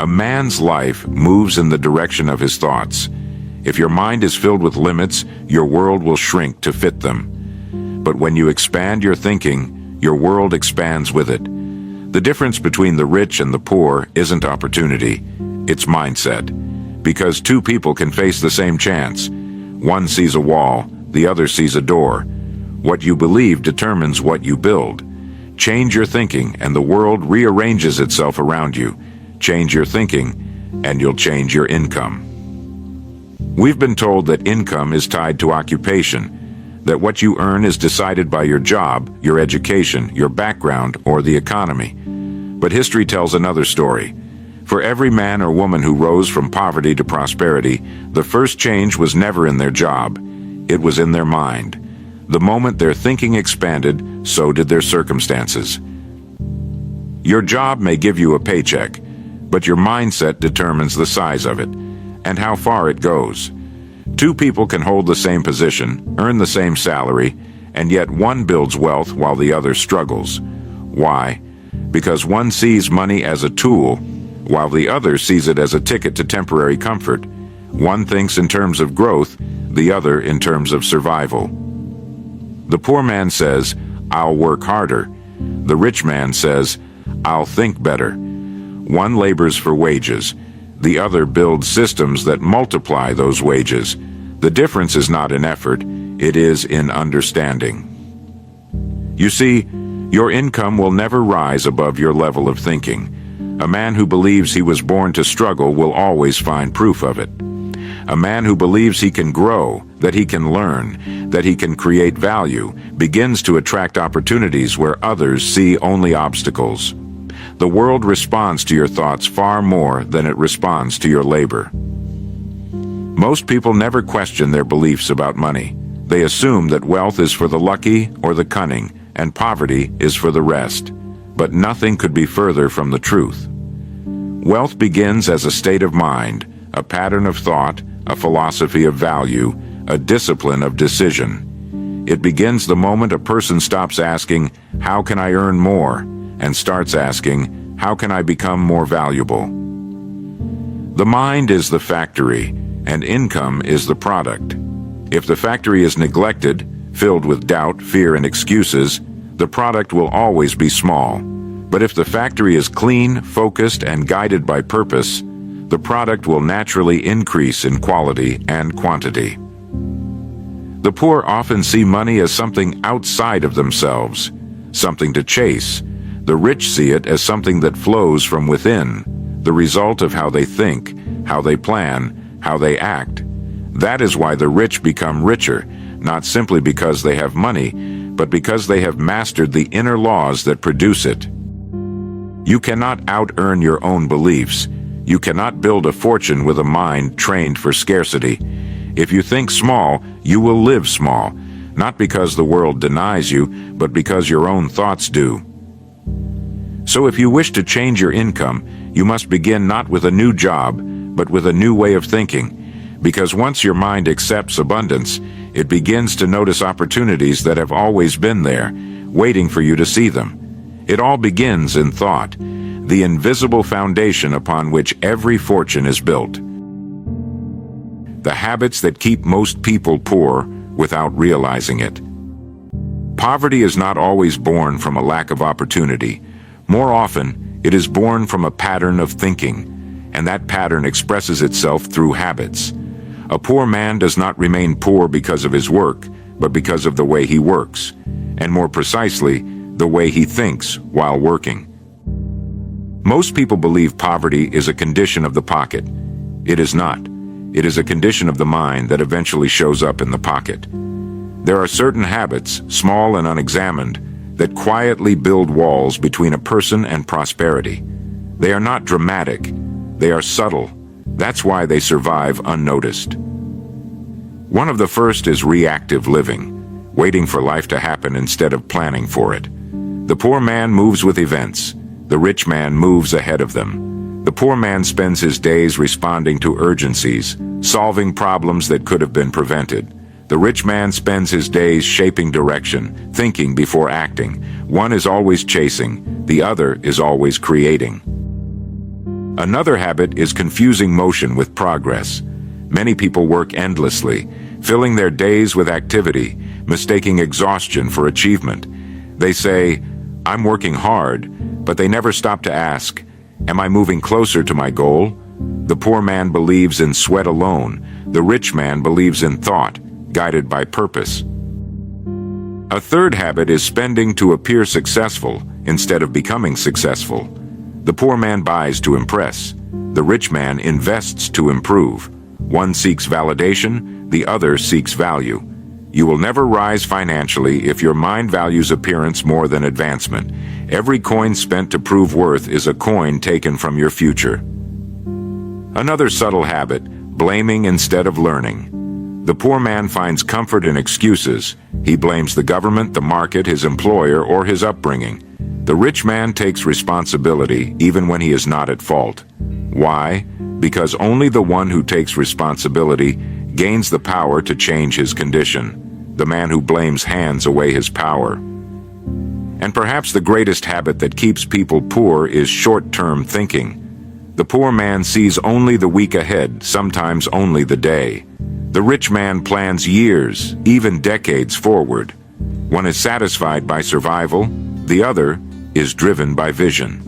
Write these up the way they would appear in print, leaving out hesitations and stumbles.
A man's life moves in the direction of his thoughts. If your mind is filled with limits, your world will shrink to fit them. But when you expand your thinking, your world expands with it. The difference between the rich and the poor isn't opportunity, it's mindset. Because two people can face the same chance. One sees a wall, the other sees a door. What you believe determines what you build. Change your thinking and the world rearranges itself around you. Change your thinking and you'll change your income. We've been told that income is tied to occupation, that what you earn is decided by your job, your education, your background, or the economy. But history tells another story. For every man or woman who rose from poverty to prosperity, the first change was never in their job. It was in their mind. The moment their thinking expanded, so did their circumstances. Your job may give you a paycheck, but your mindset determines the size of it and how far it goes. Two people can hold the same position, earn the same salary, and yet one builds wealth while the other struggles. Why? Because one sees money as a tool, while the other sees it as a ticket to temporary comfort. One thinks in terms of growth, the other in terms of survival. The poor man says, "I'll work harder." The rich man says, "I'll think better." One labors for wages. The other builds systems that multiply those wages. The difference is not in effort, it is in understanding. You see, your income will never rise above your level of thinking. A man who believes he was born to struggle will always find proof of it. A man who believes he can grow, that he can learn, that he can create value, begins to attract opportunities where others see only obstacles. The world responds to your thoughts far more than it responds to your labor. Most people never question their beliefs about money. They assume that wealth is for the lucky or the cunning, and poverty is for the rest. But nothing could be further from the truth. Wealth begins as a state of mind, a pattern of thought, a philosophy of value, a discipline of decision. It begins the moment a person stops asking, "How can I earn more?" and starts asking, "How can I become more valuable?" The mind is the factory, and income is the product. If the factory is neglected, filled with doubt, fear, and excuses, the product will always be small. But if the factory is clean, focused, and guided by purpose, the product will naturally increase in quality and quantity. The poor often see money as something outside of themselves, something to chase. The rich see it as something that flows from within, the result of how they think, how they plan, how they act. That is why the rich become richer, not simply because they have money, but because they have mastered the inner laws that produce it. You cannot out-earn your own beliefs. You cannot build a fortune with a mind trained for scarcity. If you think small, you will live small, not because the world denies you, but because your own thoughts do. So if you wish to change your income, you must begin not with a new job, but with a new way of thinking. Because once your mind accepts abundance, it begins to notice opportunities that have always been there, waiting for you to see them. It all begins in thought, the invisible foundation upon which every fortune is built. The habits that keep most people poor without realizing it. Poverty is not always born from a lack of opportunity. More often, it is born from a pattern of thinking, and that pattern expresses itself through habits. A poor man does not remain poor because of his work, but because of the way he works, and more precisely, the way he thinks while working. Most people believe poverty is a condition of the pocket. It is not. It is a condition of the mind that eventually shows up in the pocket. There are certain habits, small and unexamined, that quietly build walls between a person and prosperity. They are not dramatic. They are subtle. That's why they survive unnoticed. One of the first is reactive living, waiting for life to happen instead of planning for it. The poor man moves with events. The rich man moves ahead of them. The poor man spends his days responding to urgencies, solving problems that could have been prevented. The rich man spends his days shaping direction, thinking before acting. One is always chasing, the other is always creating. Another habit is confusing motion with progress. Many people work endlessly, filling their days with activity, mistaking exhaustion for achievement. They say, "I'm working hard," but they never stop to ask, "Am I moving closer to my goal?" The poor man believes in sweat alone. The rich man believes in thought, guided by purpose. A third habit is spending to appear successful instead of becoming successful. The poor man buys to impress. The rich man invests to improve. One seeks validation, the other seeks value. You will never rise financially if your mind values appearance more than advancement. Every coin spent to prove worth is a coin taken from your future. Another subtle habit, blaming instead of learning. The poor man finds comfort in excuses. He blames the government, the market, his employer, or his upbringing. The rich man takes responsibility even when he is not at fault. Why? Because only the one who takes responsibility gains the power to change his condition. The man who blames hands away his power. And perhaps the greatest habit that keeps people poor is short-term thinking. The poor man sees only the week ahead, sometimes only the day. The rich man plans years, even decades forward. One is satisfied by survival, the other is driven by vision.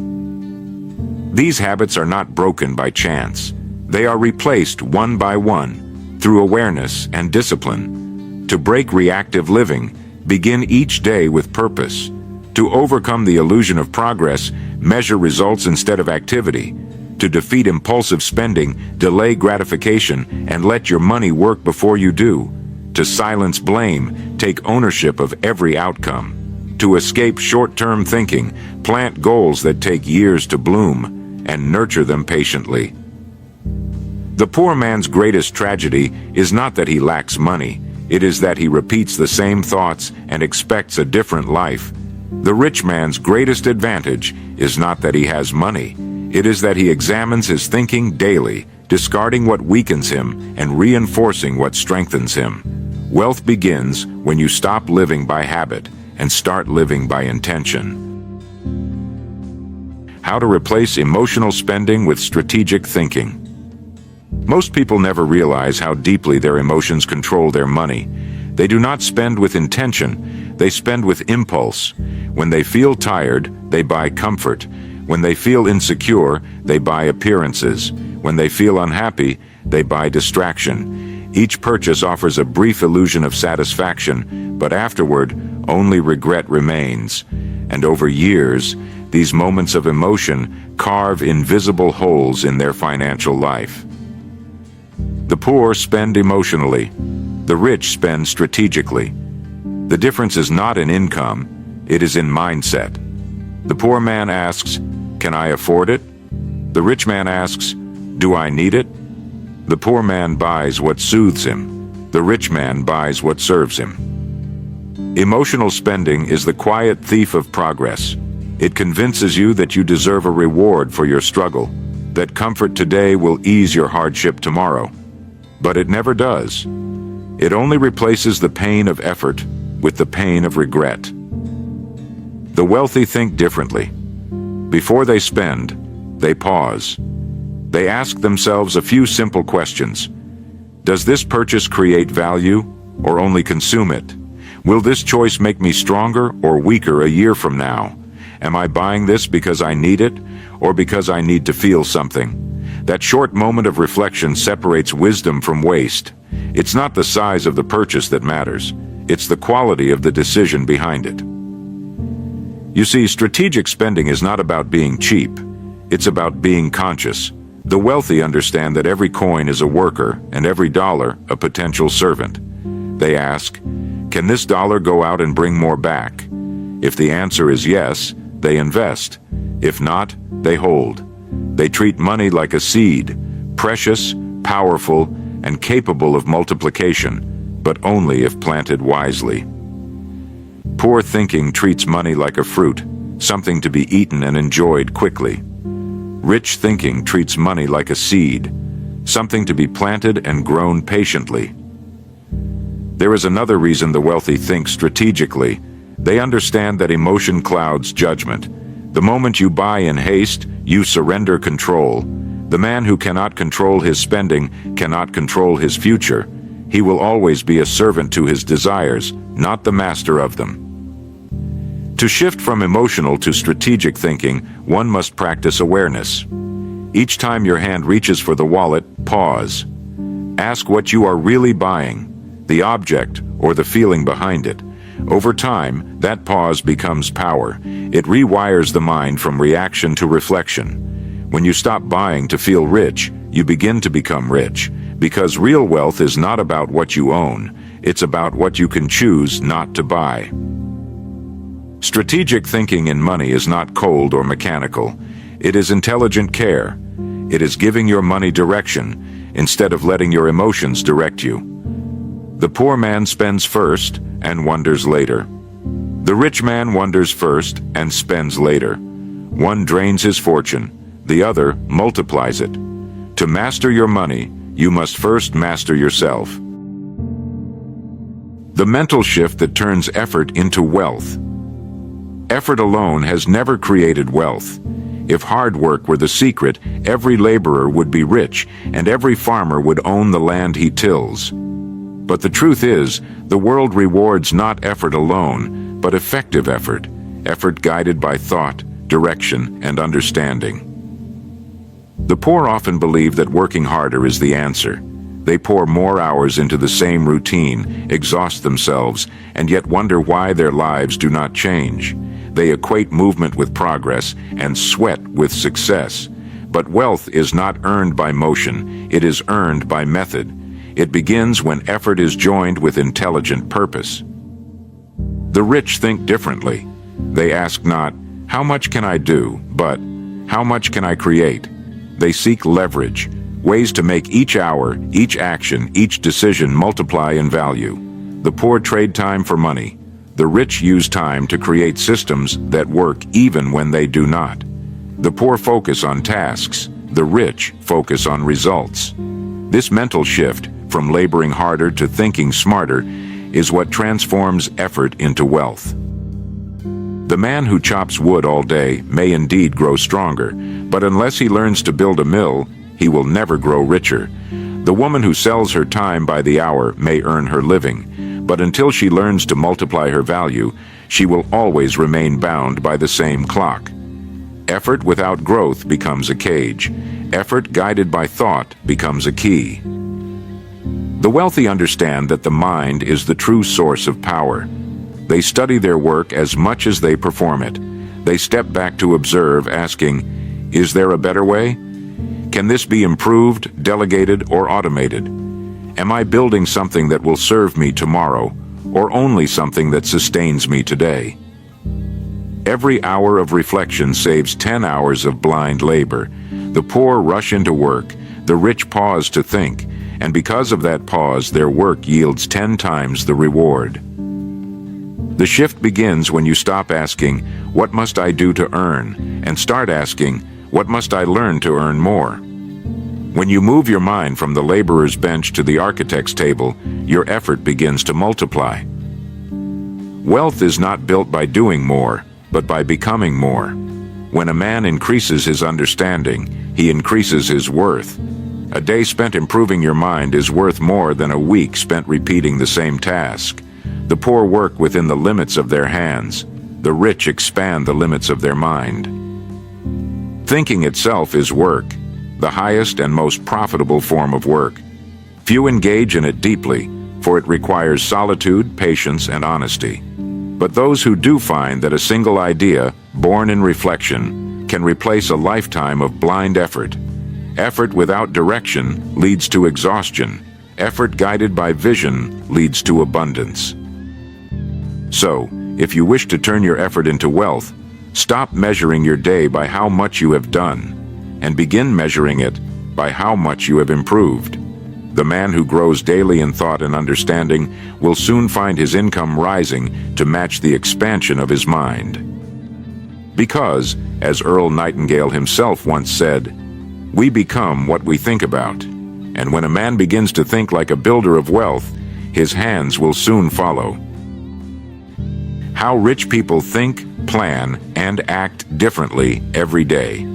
These habits are not broken by chance. They are replaced one by one through awareness and discipline. To break reactive living, begin each day with purpose. To overcome the illusion of progress, measure results instead of activity. To defeat impulsive spending, delay gratification, and let your money work before you do. To silence blame, take ownership of every outcome. To escape short-term thinking, plant goals that take years to bloom, and nurture them patiently. The poor man's greatest tragedy is not that he lacks money. It is that he repeats the same thoughts and expects a different life. The rich man's greatest advantage is not that he has money. It is that he examines his thinking daily, discarding what weakens him and reinforcing what strengthens him. Wealth begins when you stop living by habit and start living by intention. How to replace emotional spending with strategic thinking. Most people never realize how deeply their emotions control their money. They do not spend with intention, they spend with impulse. When they feel tired, they buy comfort. When they feel insecure, they buy appearances. When they feel unhappy, they buy distraction. Each purchase offers a brief illusion of satisfaction, but afterward, only regret remains. And over years, these moments of emotion carve invisible holes in their financial life. The poor spend emotionally. The rich spend strategically. The difference is not in income, it is in mindset. The poor man asks, "Can I afford it?" The rich man asks, "Do I need it?" The poor man buys what soothes him. The rich man buys what serves him. Emotional spending is the quiet thief of progress. It convinces you that you deserve a reward for your struggle, that comfort today will ease your hardship tomorrow. But it never does. It only replaces the pain of effort with the pain of regret. The wealthy think differently. Before they spend, they pause. They ask themselves a few simple questions. Does this purchase create value or only consume it? Will this choice make me stronger or weaker a year from now? Am I buying this because I need it or because I need to feel something? That short moment of reflection separates wisdom from waste. It's not the size of the purchase that matters. It's the quality of the decision behind it. You see, strategic spending is not about being cheap. It's about being conscious. The wealthy understand that every coin is a worker and every dollar a potential servant. They ask, can this dollar go out and bring more back? If the answer is yes, they invest. If not, they hold. They treat money like a seed, precious, powerful, and capable of multiplication, but only if planted wisely. Poor thinking treats money like a fruit, something to be eaten and enjoyed quickly. Rich thinking treats money like a seed, something to be planted and grown patiently. There is another reason the wealthy think strategically. They understand that emotion clouds judgment. The moment you buy in haste, you surrender control. The man who cannot control his spending cannot control his future. He will always be a servant to his desires, not the master of them. To shift from emotional to strategic thinking, one must practice awareness. Each time your hand reaches for the wallet, pause. Ask what you are really buying, the object or the feeling behind it. Over time, that pause becomes power. It rewires the mind from reaction to reflection. When you stop buying to feel rich, you begin to become rich. Because real wealth is not about what you own, it's about what you can choose not to buy. Strategic thinking in money is not cold or mechanical. It is intelligent care. It is giving your money direction instead of letting your emotions direct you. The poor man spends first and wonders later. The rich man wonders first and spends later. One drains his fortune, the other multiplies it. To master your money, you must first master yourself. The mental shift that turns effort into wealth. Effort alone has never created wealth. If hard work were the secret, every laborer would be rich, and every farmer would own the land he tills. But the truth is, the world rewards not effort alone, but effective effort, effort guided by thought, direction, and understanding. The poor often believe that working harder is the answer. They pour more hours into the same routine, exhaust themselves, and yet wonder why their lives do not change. They equate movement with progress and sweat with success. But wealth is not earned by motion, it is earned by method. It begins when effort is joined with intelligent purpose. The rich think differently. They ask not, "How much can I do?" but, "How much can I create?" They seek leverage, ways to make each hour, each action, each decision multiply in value. The poor trade time for money. The rich use time to create systems that work even when they do not. The poor focus on tasks. The rich focus on results. This mental shift, from laboring harder to thinking smarter, is what transforms effort into wealth. The man who chops wood all day may indeed grow stronger, but unless he learns to build a mill, he will never grow richer. The woman who sells her time by the hour may earn her living, but until she learns to multiply her value, she will always remain bound by the same clock. Effort without growth becomes a cage. Effort guided by thought becomes a key. The wealthy understand that the mind is the true source of power. They study their work as much as they perform it. They step back to observe, asking, "Is there a better way? Can this be improved, delegated, or automated? Am I building something that will serve me tomorrow, or only something that sustains me today?" Every hour of reflection saves 10 hours of blind labor. The poor rush into work, the rich pause to think, and because of that pause, their work yields 10 times the reward. The shift begins when you stop asking, "What must I do to earn?" and start asking, "What must I learn to earn more?" When you move your mind from the laborer's bench to the architect's table, your effort begins to multiply. Wealth is not built by doing more, but by becoming more. When a man increases his understanding, he increases his worth. A day spent improving your mind is worth more than a week spent repeating the same task. The poor work within the limits of their hands. The rich expand the limits of their mind. Thinking itself is work, the highest and most profitable form of work. Few engage in it deeply, for it requires solitude, patience, and honesty. But those who do find that a single idea, born in reflection, can replace a lifetime of blind effort. Effort without direction leads to exhaustion. Effort guided by vision leads to abundance. So, if you wish to turn your effort into wealth, stop measuring your day by how much you have done, and begin measuring it by how much you have improved. The man who grows daily in thought and understanding will soon find his income rising to match the expansion of his mind. Because, as Earl Nightingale himself once said, "We become what we think about." And when a man begins to think like a builder of wealth, his hands will soon follow. How rich people think, plan, and act differently every day.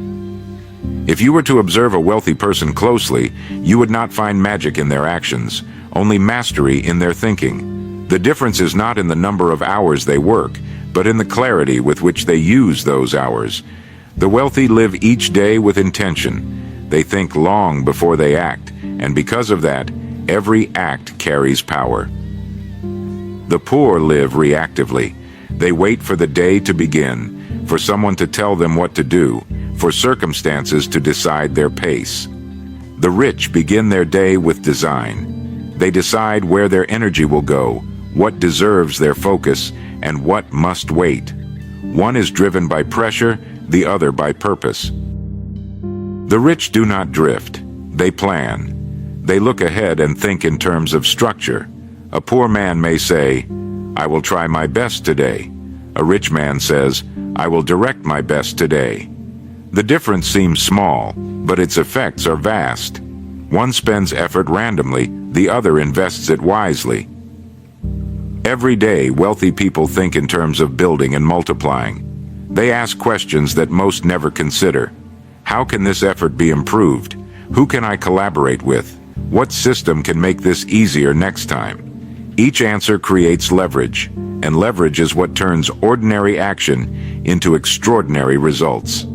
If you were to observe a wealthy person closely, you would not find magic in their actions, only mastery in their thinking. The difference is not in the number of hours they work, but in the clarity with which they use those hours. The wealthy live each day with intention. They think long before they act, and because of that, every act carries power. The poor live reactively. They wait for the day to begin, for someone to tell them what to do, for circumstances to decide their pace. The rich begin their day with design. They decide where their energy will go, what deserves their focus, and what must wait. One is driven by pressure, the other by purpose. The rich do not drift. They plan. They look ahead and think in terms of structure. A poor man may say, "I will try my best today." A rich man says, "I will direct my best today." The difference seems small, but its effects are vast. One spends effort randomly, the other invests it wisely. Every day, wealthy people think in terms of building and multiplying. They ask questions that most never consider. How can this effort be improved? Who can I collaborate with? What system can make this easier next time? Each answer creates leverage, and leverage is what turns ordinary action into extraordinary results.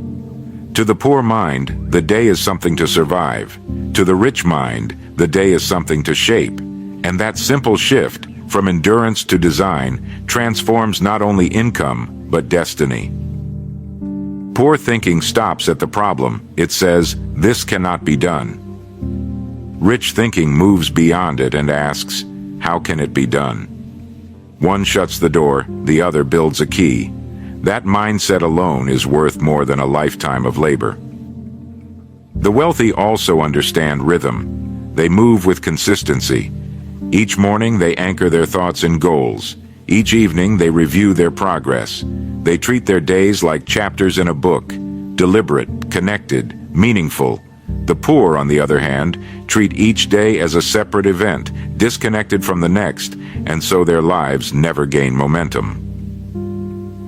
To the poor mind, the day is something to survive. To the rich mind, the day is something to shape. And that simple shift, from endurance to design, transforms not only income, but destiny. Poor thinking stops at the problem. It says, "This cannot be done." Rich thinking moves beyond it and asks, "How can it be done?" One shuts the door, the other builds a key. That mindset alone is worth more than a lifetime of labor. The wealthy also understand rhythm. They move with consistency. Each morning they anchor their thoughts in goals. Each evening they review their progress. They treat their days like chapters in a book, deliberate, connected, meaningful. The poor, on the other hand, treat each day as a separate event, disconnected from the next, and so their lives never gain momentum.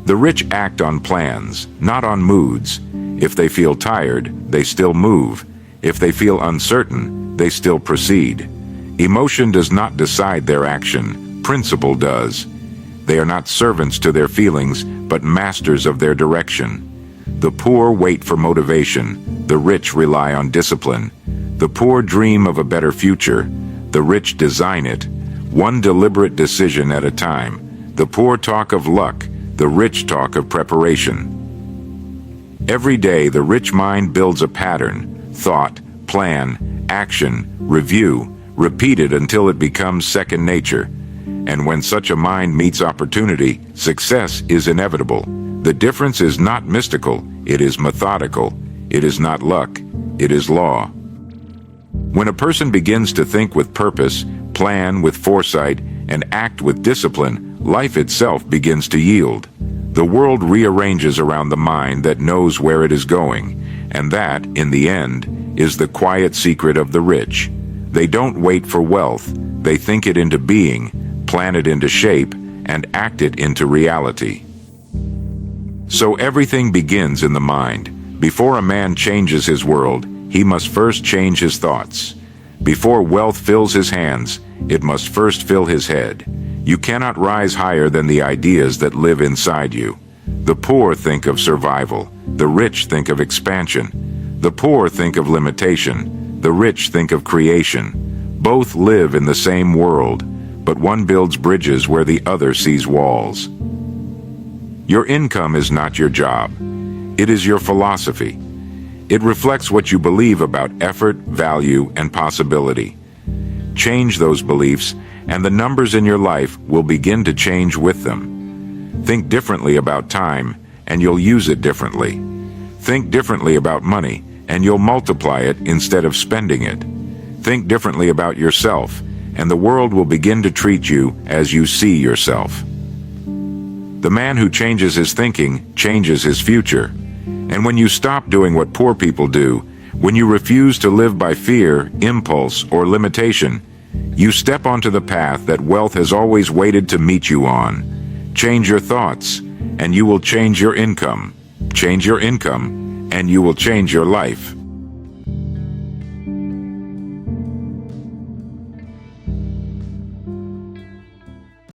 The rich act on plans, not on moods. If they feel tired, they still move. If they feel uncertain, they still proceed. Emotion does not decide their action, principle does. They are not servants to their feelings, but masters of their direction. The poor wait for motivation, the rich rely on discipline. The poor dream of a better future, the rich design it, one deliberate decision at a time. The poor talk of luck, the rich talk of preparation. Every day the rich mind builds a pattern, thought, plan, action, review, repeated until it becomes second nature. And when such a mind meets opportunity, success is inevitable. The difference is not mystical, it is methodical. It is not luck, it is law. When a person begins to think with purpose, plan with foresight, and act with discipline, life itself begins to yield. The world rearranges around the mind that knows where it is going, and that, in the end, is the quiet secret of the rich. They don't wait for wealth, they think it into being, plan it into shape, and act it into reality. So everything begins in the mind. Before a man changes his world, he must first change his thoughts. Before wealth fills his hands, it must first fill his head. You cannot rise higher than the ideas that live inside you. The poor think of survival. The rich think of expansion. The poor think of limitation. The rich think of creation. Both live in the same world, but one builds bridges where the other sees walls. Your income is not your job. It is your philosophy. It reflects what you believe about effort, value, and possibility. Change those beliefs, and the numbers in your life will begin to change with them. Think differently about time, and you'll use it differently. Think differently about money, and you'll multiply it instead of spending it. Think differently about yourself, and the world will begin to treat you as you see yourself. The man who changes his thinking changes his future. And when you stop doing what poor people do, when you refuse to live by fear, impulse, or limitation, you step onto the path that wealth has always waited to meet you on. Change your thoughts, and you will change your income. Change your income, and you will change your life.